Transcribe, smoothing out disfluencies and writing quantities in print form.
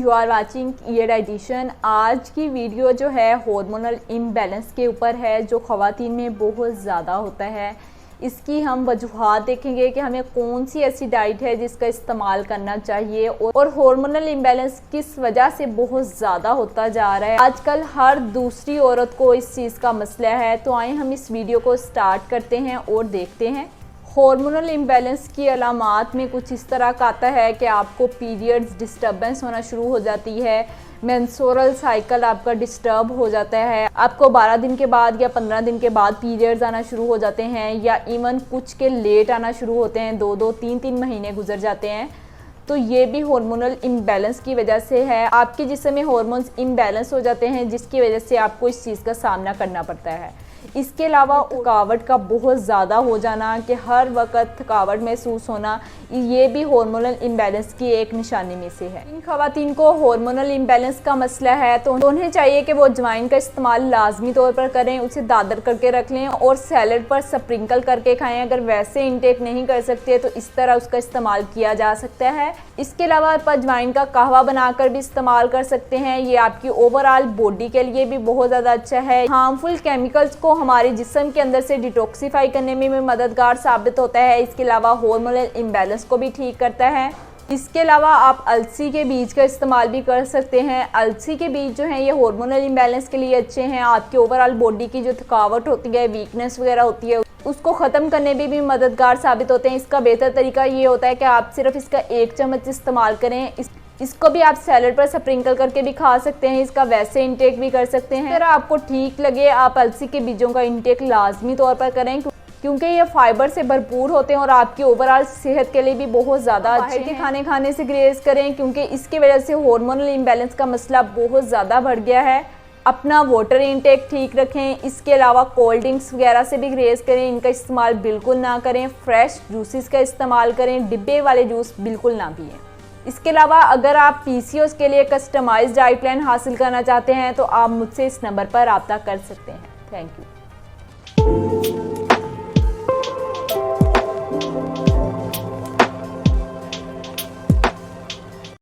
You are watching year edition. आज की video जो है हार्मोनल इम्बैलेंस के ऊपर है, जो ख़वातीन में बहुत ज़्यादा होता है। इसकी हम वजूहात देखेंगे कि हमें कौन सी ऐसी डाइट है जिसका इस्तेमाल करना चाहिए और हार्मोनल इम्बैलेंस किस वजह से बहुत ज़्यादा होता जा रहा है। आजकल हर दूसरी औरत को इस चीज़ का मसला है। तो आइए हम इस वीडियो को स्टार्ट करते हैं और देखते हैं। हार्मोनल इम्बैलेंस की अलामात में कुछ इस तरह का आता है कि आपको पीरियड्स डिस्टर्बेंस होना शुरू हो जाती है, मेंस्ट्रुअल साइकिल आपका डिस्टर्ब हो जाता है, आपको 12 दिन के बाद या 15 दिन के बाद पीरियड्स आना शुरू हो जाते हैं, या इवन कुछ के लेट आना शुरू होते हैं, 2-2, 3-3 महीने गुजर जाते हैं। तो ये भी हार्मोनल इम्बैलेंस की वजह से है। आपके जिस्म में हार्मोन्स इम्बैलेंस हो जाते हैं, जिसकी वजह से आपको इस चीज़ का सामना करना पड़ता है। इसके अलावा थकावट का बहुत ज़्यादा हो जाना, कि हर वक्त थकावट महसूस होना, ये भी हार्मोनल इम्बैलेंस की एक निशानी में से है। इन ख़वातीन को हार्मोनल इम्बैलेंस का मसला है तो उन्हें चाहिए कि वो अजवाइन का इस्तेमाल लाजमी तौर पर करें, उसे दादर करके रख लें और सैलड पर स्प्रिंकल करके खाएं। अगर वैसे इंटेक नहीं कर सकते तो इस तरह उसका इस्तेमाल किया जा सकता है। इसके अलावा आप अजवाइन का कहवा बनाकर भी इस्तेमाल कर सकते हैं। ये आपकी ओवरऑल बॉडी के लिए भी बहुत ज़्यादा अच्छा है। हार्मफुल केमिकल्स को हमारे जिस्म के अंदर से डिटॉक्सिफाई करने में भी मददगार साबित होता है। इसके अलावा हार्मोनल इम्बैलेंस को भी ठीक करता है। इसके अलावा आप अलसी के बीज का इस्तेमाल भी कर सकते हैं। अलसी के बीज जो हैं ये हार्मोनल इम्बैलेंस के लिए अच्छे हैं। आपकी ओवरऑल बॉडी की जो थकावट होती है, वीकनेस वगैरह होती है, उसको ख़त्म करने में भी मददगार साबित होते हैं। इसका बेहतर तरीका ये होता है कि आप सिर्फ इसका 1 चम्मच इस्तेमाल करें। इसको भी आप सैलड पर स्प्रिंकल करके भी खा सकते हैं। इसका वैसे इंटेक भी कर सकते हैं। अगर आपको ठीक लगे आप अलसी के बीजों का इंटेक लाजमी तौर पर करें, क्योंकि ये फाइबर से भरपूर होते हैं और आपकी ओवरऑल सेहत के लिए भी बहुत ज़्यादा अच्छे हैं। खाने खाने से ग्रेज करें, क्योंकि इसकी वजह से हार्मोनल इम्बैलेंस का मसला बहुत ज़्यादा बढ़ गया है। अपना वाटर इंटेक ठीक रखें। इसके अलावा कोल्ड ड्रिंक्स वगैरह से भी ग्रेज करें, इनका इस्तेमाल बिल्कुल ना करें। फ्रेश जूसेस का इस्तेमाल करें, डिब्बे वाले जूस बिल्कुल ना पिएं। इसके अलावा अगर आप PCOS के लिए कस्टमाइज्ड डाइट प्लान हासिल करना चाहते हैं तो आप मुझसे इस नंबर पर रब्ता कर सकते हैं। Thank you.